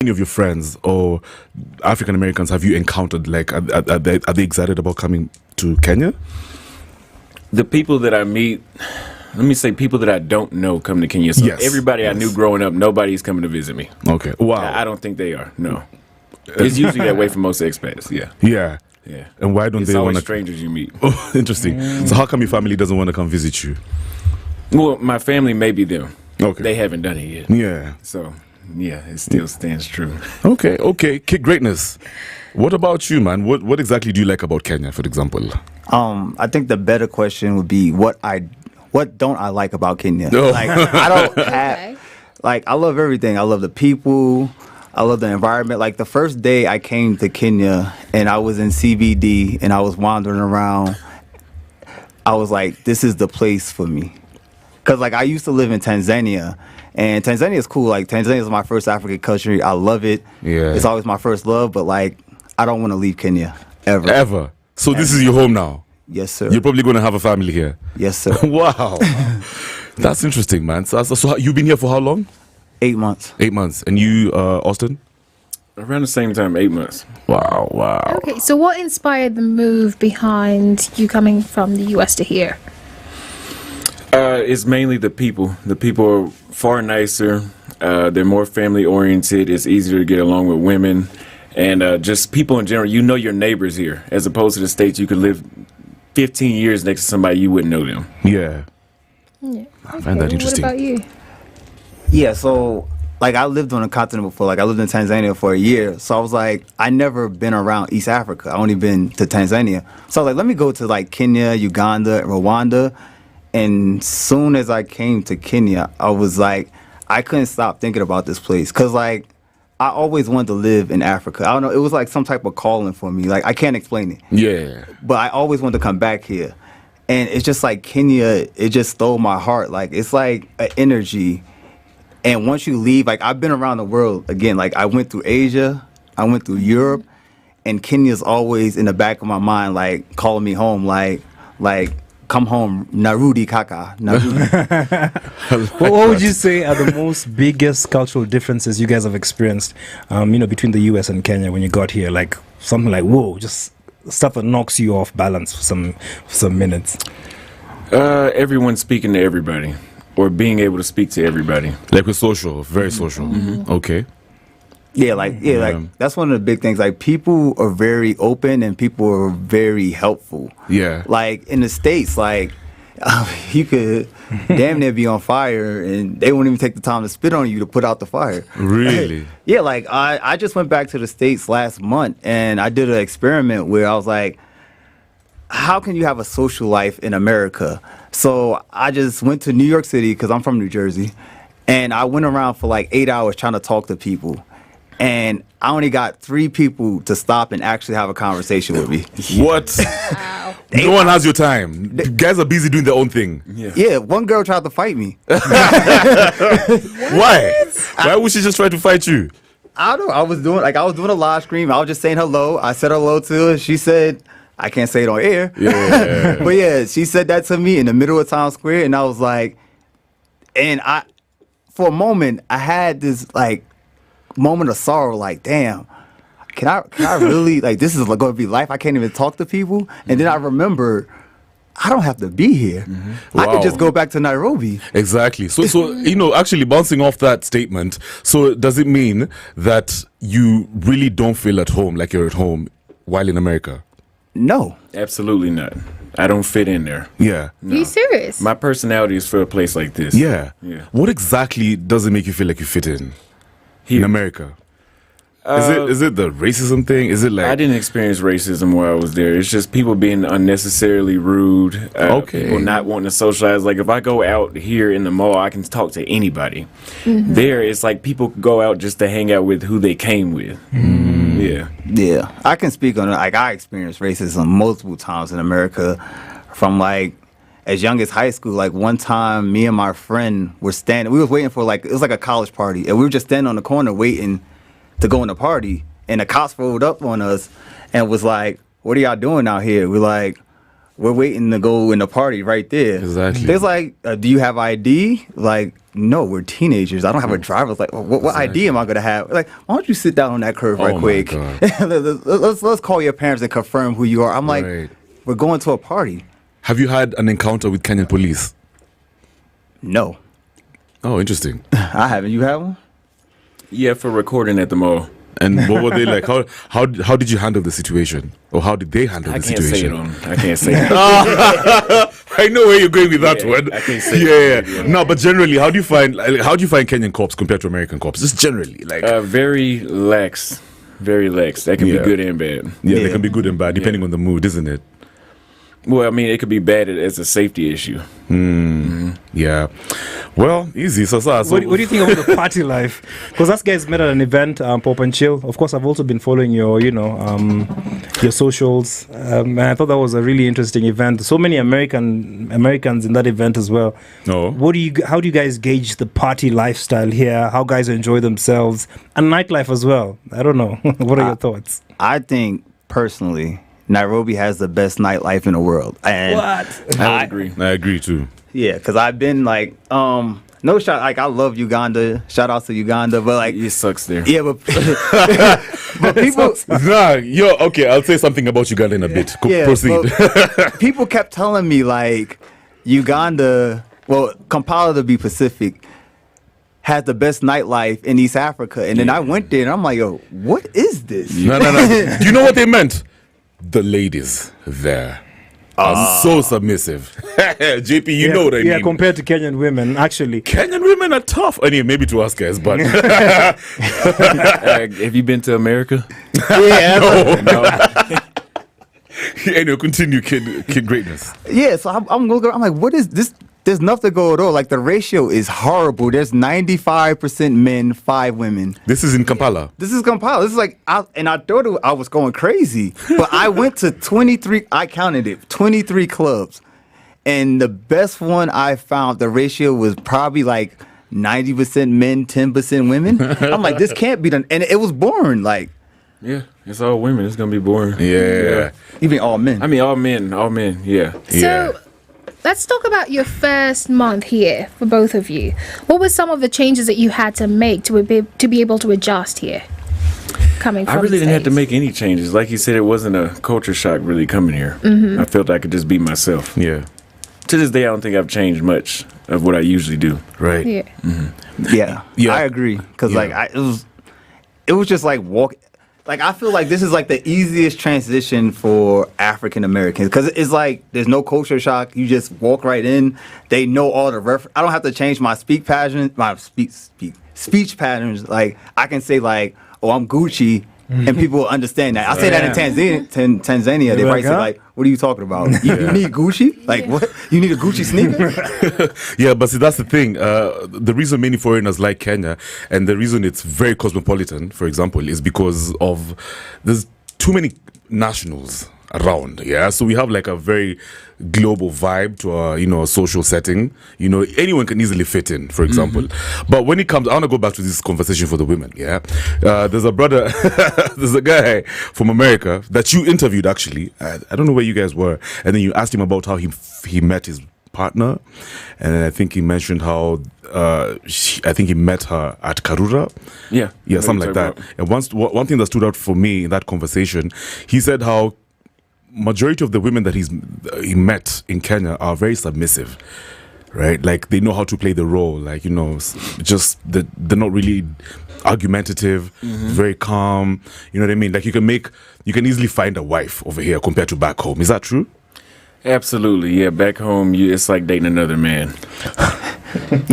Any of your friends or African Americans have you encountered? Like, are they excited about coming to Kenya? The people that I meet, let me say people that I don't know come to Kenya. So Yes, everybody I knew growing up, nobody's coming to visit me. Okay. Wow. I don't think they are. No. It's usually that way for most expats. Yeah. Yeah. Yeah. And why don't It's they always want to? strangers you meet. Oh, interesting. So how come your family doesn't want to come visit you? Well, my family may be them. Okay. They haven't done it yet. Yeah. So, yeah, it still stands true. Okay. Okay. Greatness. What about you, man? What exactly do you like about Kenya, for example? I think the better question would be what don't I like about Kenya? Oh. Like I don't have like I love everything. I love the people. I love the environment. Like the first day I came to Kenya and I was in CBD and I was wandering around, I was like, this is the place for me. Cause like I used to live in Tanzania, and Tanzania is cool. Like Tanzania is my first African country. I love it. Yeah. It's always my first love. But like I don't want to leave Kenya ever. Ever. So this is your home now. Yes, sir. You're probably going to have a family here. Yes, sir. Wow. That's interesting, man. So you've been here for how long? 8 months. 8 months. And you, Austin? Around the same time, 8 months. Wow. Okay, so what inspired the move behind you coming from the US to here? It's mainly the people. The people are far nicer. They're more family oriented. It's easier to get along with women. And just people in general, you know your neighbors here. As opposed to the States, you could live 15 years next to somebody, you wouldn't know them. Yeah. Yeah. I find that interesting. What about you? Yeah, so like I lived on a continent before. Like I lived in Tanzania for a year. So I was like, I never been around East Africa. I only been to Tanzania. So I was like, let me go to like Kenya, Uganda, Rwanda. And soon as I came to Kenya, I was like, I couldn't stop thinking about this place. Cause like I always wanted to live in Africa. I don't know. It was like some type of calling for me. Like I can't explain it. Yeah. But I always wanted to come back here. And it's just like Kenya, it just stole my heart. Like it's like an energy. And once you leave, like I've been around the world again. Like I went through Asia, I went through Europe, and Kenya's always in the back of my mind, like calling me home, like come home, Narudi Kaka. Narudi. What would you say are the most biggest cultural differences you guys have experienced, between the US and Kenya when you got here? Like something like, whoa, just stuff that knocks you off balance for some minutes. Everyone speaking to everybody. Or being able to speak to everybody. Like we're social, very social. Mm-hmm. Okay. Yeah, like that's one of the big things. Like people are very open and people are very helpful. Yeah. Like in the States, like you could damn near be on fire and they won't even take the time to spit on you to put out the fire. Really? Yeah, like I just went back to the States last month and I did an experiment where I was like, how can you have a social life in America? So I just went to New York City because I'm from New Jersey, and I went around for like 8 hours trying to talk to people. And I only got 3 people to stop and actually have a conversation with me. What? Wow. No one has your time. Guys are busy doing their own thing. Yeah, one girl tried to fight me. Why? Why would she just try to fight you? I don't know. I was doing a live stream. I was just saying hello. I said hello to her. She said, I can't say it on air. Yeah. But yeah, she said that to me in the middle of Times Square, and I was like, for a moment, I had this like moment of sorrow, like, damn, can I really, like, this is going to be life? I can't even talk to people. And then I remember, I don't have to be here. I could just go back to Nairobi. Exactly. So actually bouncing off that statement, so does it mean that you really don't feel at home, like you're at home while in America? No. Absolutely not. I don't fit in there. Yeah. No. Are you serious? My personality is for a place like this. Yeah. Yeah. What exactly does it make you feel like you fit in America? Is it the racism thing? Is it like... I didn't experience racism while I was there. It's just people being unnecessarily rude. People not wanting to socialize. Like if I go out here in the mall, I can talk to anybody. Mm-hmm. There, it's like people go out just to hang out with who they came with. Yeah. I can speak on it. Like I experienced racism multiple times in America, from like as young as high school. Like one time, me and my friend were standing. We was waiting for it was like a college party, and we were just standing on the corner waiting to go in the party. And the cops rolled up on us and was like, "What are y'all doing out here?" We're like, we're waiting to go in the party right there. Exactly. There's like, do you have ID? Like, no, we're teenagers. I don't have a driver's like. What ID am I gonna have? Like, why don't you sit down on that curve right quick? let's call your parents and confirm who you are. I'm like, we're going to a party. Have you had an encounter with Kenyan police? No. Oh, interesting. I haven't. You have one? Yeah, for recording at the mall. And what were they like? How did you handle the situation, or how did they handle the situation? I can't say it. I know where you're going with that one. I can't say it. No, but generally, how do you find Kenyan cops compared to American cops? Just generally, like very lax, very lax. That can be good and bad. Yeah, they can be good and bad depending on the mood, isn't it? Well, I mean, it could be bad as a safety issue. Yeah. Well, easy. So what do you think about the party life? Because us guys met at an event, Pop and Chill. Of course, I've also been following your socials, and I thought that was a really interesting event. So many Americans in that event as well. No. How do you guys gauge the party lifestyle here? How guys enjoy themselves and nightlife as well? I don't know. What are your thoughts? I think personally, Nairobi has the best nightlife in the world. And what? I agree. I agree too. Yeah, because I've been like, no shot. Like I love Uganda. Shout out to Uganda, but like it sucks there. Yeah, but but people. Okay. I'll say something about Uganda in a bit. Proceed. People kept telling me like Uganda, well, Kampala to be Pacific, has the best nightlife in East Africa, and then I went there and I'm like, yo, what is this? No. Do you know what they meant? The ladies there are so submissive. JP, you know what I mean. Yeah, compared to Kenyan women, actually. Kenyan women are tough. Anyway, maybe to us guys, but have you been to America? Yeah. No. Anyway, continue, kid greatness. Yeah, so I'm looking. I'm like, what is this? There's nothing going on. Like the ratio is horrible. There's 95% men, 5 women. This is in Kampala. This is Kampala. This is like, I thought I was going crazy, but I went to 23. I counted it, 23 clubs, and the best one I found, the ratio was probably like 90% men, 10% women. I'm like, this can't be done, and it was boring. Like, yeah, it's all women. It's gonna be boring. Yeah. Even all men. I mean, all men. Yeah. So, let's talk about your first month here for both of you. What were some of the changes that you had to make to be able to adjust here? Coming from I really the didn't have to States? make any changes. Like you said, it wasn't a culture shock really coming here. I felt I could just be myself. Yeah. To this day, I don't think I've changed much of what I usually do. Right. Yeah. Yeah, I agree. Because like it was just like walking. Like I feel like this is like the easiest transition for African Americans because it's like there's no culture shock. You just walk right in. They know all the I don't have to change my speech patterns. Like I can say like, "Oh, I'm Gucci," and people will understand that. I say that in Tanzania. They might say like, "What are you talking about? You need Gucci? Like what? You need a Gucci sneaker?" Yeah, but see, that's the thing. The reason many foreigners like Kenya, and the reason it's very cosmopolitan, for example, is because of there's too many nationals around. Yeah, so we have like a very global vibe to our social setting. Anyone can easily fit in, for example. But when it comes, I want to go back to this conversation for the women. Yeah, there's a brother, there's a guy from America that you interviewed actually. I don't know where you guys were, and then you asked him about how he met his partner, and I think he mentioned how I think he met her at Karura. Yeah, something like that. And one thing that stood out for me in that conversation, he said how majority of the women that he met in Kenya are very submissive, right? Like they know how to play the role, like just they're not really argumentative, very calm. You know what I mean? Like you can easily find a wife over here compared to back home. Is that true? Absolutely, yeah. Back home, it's like dating another man.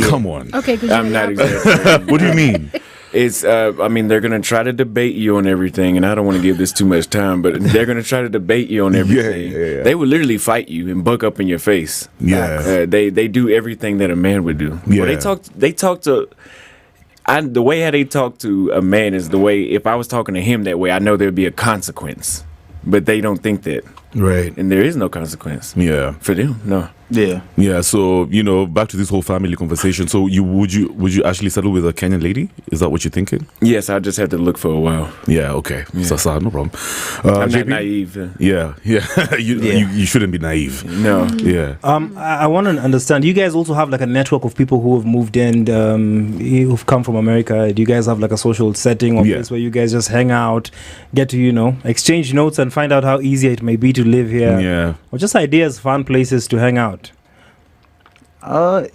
Come on. Okay, I'm not exaggerating. What do you mean? It's, I mean, they're going to try to debate you on everything, and I don't want to give this too much time, but they're going to try to debate you on everything. Yeah. They would literally fight you and buck up in your face. Yeah. They do everything that a man would do. Yeah. Well, they talk to... the way how they talk to a man is the way, if I was talking to him that way, I know there'd be a consequence. But they don't think that. Right. And there is no consequence. Yeah. For them, no. Yeah. Yeah. So, back to this whole family conversation. So would you actually settle with a Kenyan lady? Is that what you're thinking? Yes, I just had to look for a while. Yeah. Okay. Yeah. So, no problem. I'm JP? not naive. Yeah. You shouldn't be naive. No. Yeah. I want to understand. You guys also have like a network of people who have moved in, who've come from America. Do you guys have like a social setting or place where you guys just hang out, get to exchange notes and find out how easy it may be to live here? Yeah. Or just ideas, fun places to hang out.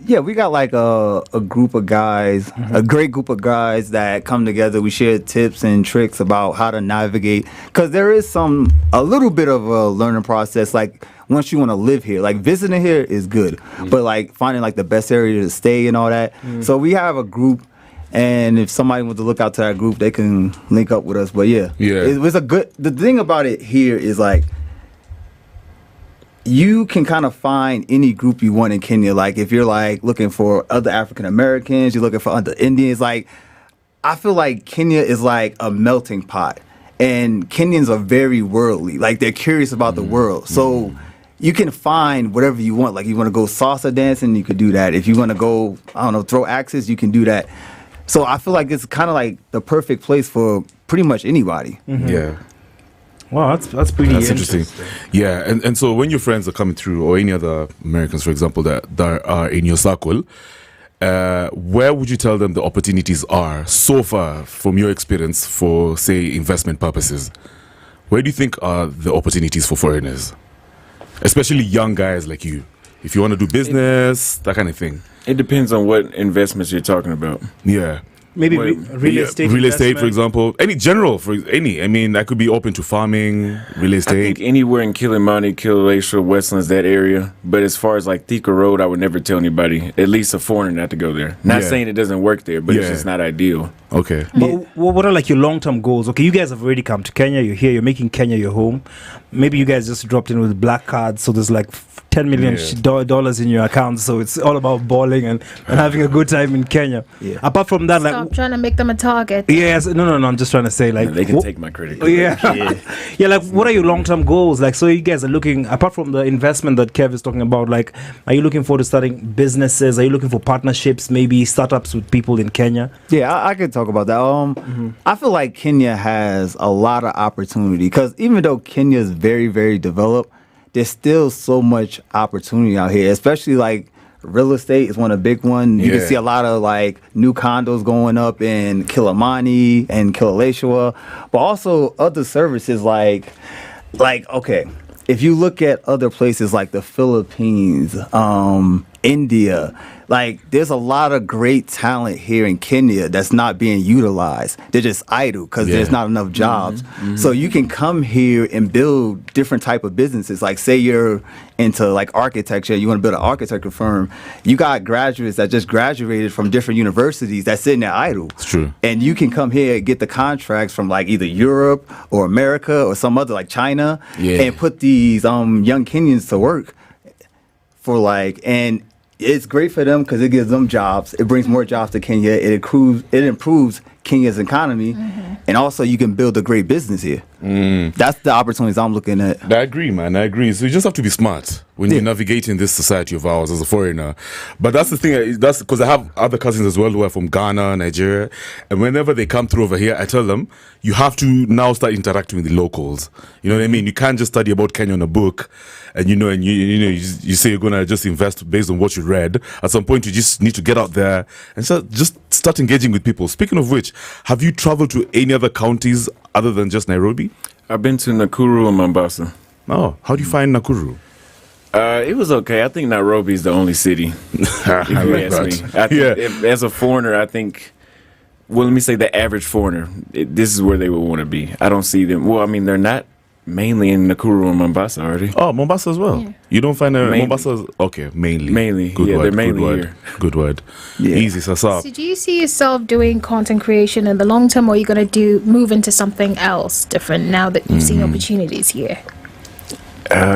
Yeah, we got like a group of guys, a great group of guys that come together. We share tips and tricks about how to navigate, because there is a little bit of a learning process. Like once you want to live here, like visiting here is good, but like finding like the best area to stay and all that. So we have a group, and if somebody wants to look out to that group, they can link up with us. But yeah, it was a good. The thing about it here is like, you can kind of find any group you want in Kenya. Like if you're like looking for other African Americans, you're looking for other Indians. Like I feel like Kenya is like a melting pot, and Kenyans are very worldly. Like they're curious about the world. So you can find whatever you want. Like you want to go salsa dancing, you could do that. If you want to go, I don't know, throw axes, you can do that. So I feel like it's kind of like the perfect place for pretty much anybody. Yeah. Wow, that's pretty interesting. Yeah, and so when your friends are coming through, or any other Americans, for example, that are in your circle, where would you tell them the opportunities are so far from your experience for, say, investment purposes? Where do you think are the opportunities for foreigners, especially young guys like you? If you want to do business, that kind of thing. It depends on what investments you're talking about. Yeah. Maybe real estate. Real estate, for example. I mean, I could be open to farming, real estate. I think anywhere in Kilimani, Kilauea, Westlands, that area. But as far as like Thika Road, I would never tell anybody, at least a foreigner, not to go there. Not saying it doesn't work there, but it's just not ideal. Okay. But what are like your long-term goals? Okay, you guys have already come to Kenya. You're here. You're making Kenya your home. Maybe you guys just dropped in with black cards, so there's like $10 million dollars in your account. So it's all about balling and having a good time in Kenya. Yeah. Apart from that, Stop trying to make them a target. Yes. No. I'm just trying to say like they can take my credit card. Yeah. Like what are your long-term goals? Like so you guys are looking, apart from the investment that Kev is talking about, like are you looking forward to starting businesses? Are you looking for partnerships, maybe startups with people in Kenya? Yeah, I could talk about that. I feel like Kenya has a lot of opportunity, because even though Kenya is very, very developed, there's still so much opportunity out here, especially like real estate is one of the big ones. You can see a lot of like new condos going up in Kilimani and Kilauea, but also other services like okay, if you look at other places like the Philippines, India, like there's a lot of great talent here in Kenya that's not being utilized. They're just idle because there's not enough jobs. So you can come here and build different type of businesses. Like say you're into like architecture, you want to build an architecture firm. You got graduates that just graduated from different universities that's sitting there idle. It's true. And you can come here and get the contracts from like either Europe or America or some other like China and put these young Kenyans to work for like, and it's great for them because it gives them jobs. It brings more jobs to Kenya. It improves Kenya's economy, and also you can build a great business here. That's the opportunities I'm looking at. I agree, man. I agree. So you just have to be smart when you're navigating this society of ours as a foreigner. But that's the thing. That's because I have other cousins as well who are from Ghana, Nigeria, and whenever they come through over here, I tell them you have to now start interacting with the locals. You know what I mean? You can't just study about Kenya in a book, and you say you're gonna just invest based on what you read. At some point, you just need to get out there and just start engaging with people. Speaking of which, have you traveled to any other counties other than just Nairobi? I've been to Nakuru and Mombasa. Oh, how do you find Nakuru? It was okay. I think Nairobi is the only city. If you ask me. I think as a foreigner, I think. Well, let me say the average foreigner. This is where they would want to be. I don't see them. Well, I mean, they're not mainly in Nakuru and Mombasa, are they? Oh, Mombasa as well. Yeah. You don't find Mombasa? Okay, mainly. Mainly. Good word. They're mainly here. Good word. Yeah. Easy, Sasa. So do you see yourself doing content creation in the long term, or are you going to move into something else different now that you've seen opportunities here?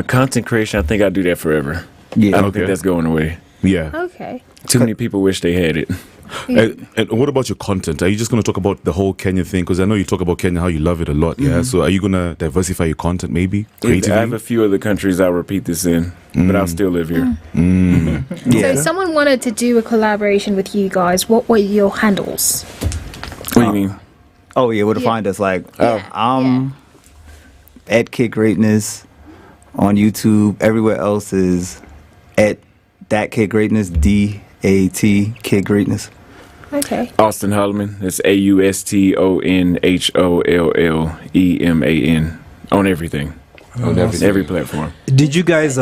Content creation, I think I'll do that forever. Yeah. I don't think that's going away. Yeah. Okay. Too many people wish they had it. And what about your content? Are you just going to talk about the whole Kenya thing? Because I know you talk about Kenya, how you love it a lot. Yeah. So are you going to diversify your content maybe? Creatively? I have a few other countries I'll repeat this in, but I'll still live here. So if someone wanted to do a collaboration with you guys, what were your handles? What do you mean? Oh yeah, where to find us? Like, I'm at Kid Greatness on YouTube. Everywhere else is at that Kid Greatness, DAT Kid Greatness. Okay. Austin Holloman. It's AustonHollleman on everything. On every platform. Did you guys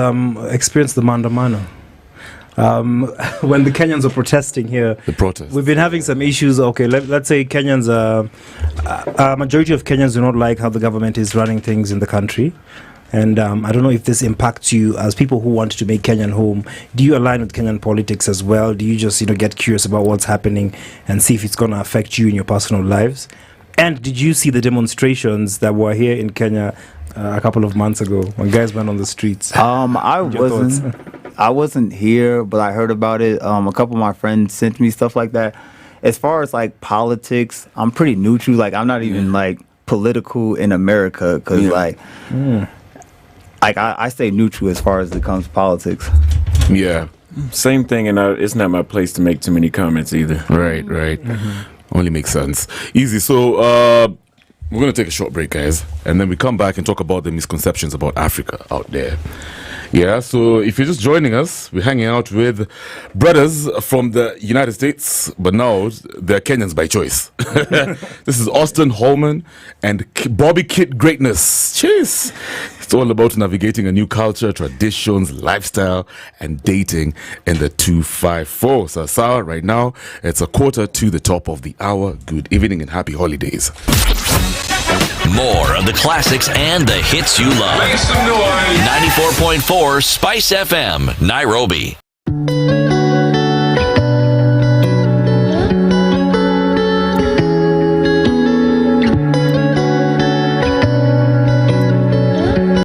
experience the Maandamano? When the Kenyans are protesting here, The protest. we've been having some issues. Okay, let's say Kenyans, a majority of Kenyans do not like how the government is running things in the country. And I don't know if this impacts you as people who want to make Kenyan home. Do you align with Kenyan politics as well? Do you just get curious about what's happening and see if it's going to affect you in your personal lives? And did you see the demonstrations that were here in Kenya a couple of months ago when guys went on the streets? I wasn't here, but I heard about it. A couple of my friends sent me stuff like that. As far as like politics, I'm pretty neutral. Like I'm not even like political in America because I stay neutral as far as it comes to politics. Yeah. Same thing, and it's not my place to make too many comments either. Right. Only makes sense. Easy. So we're going to take a short break, guys. And then we come back and talk about the misconceptions about Africa out there. Yeah, so if you're just joining us, we're hanging out with brothers from the United States, but now they're Kenyans by choice. This is Austin Holman and Bobby Kid Greatness. Cheers! It's all about navigating a new culture, traditions, lifestyle, and dating in the 254. So, Sarah, right now, it's 1:45 Good evening and happy holidays. More of the classics and the hits you love. 94.4 Spice FM, Nairobi.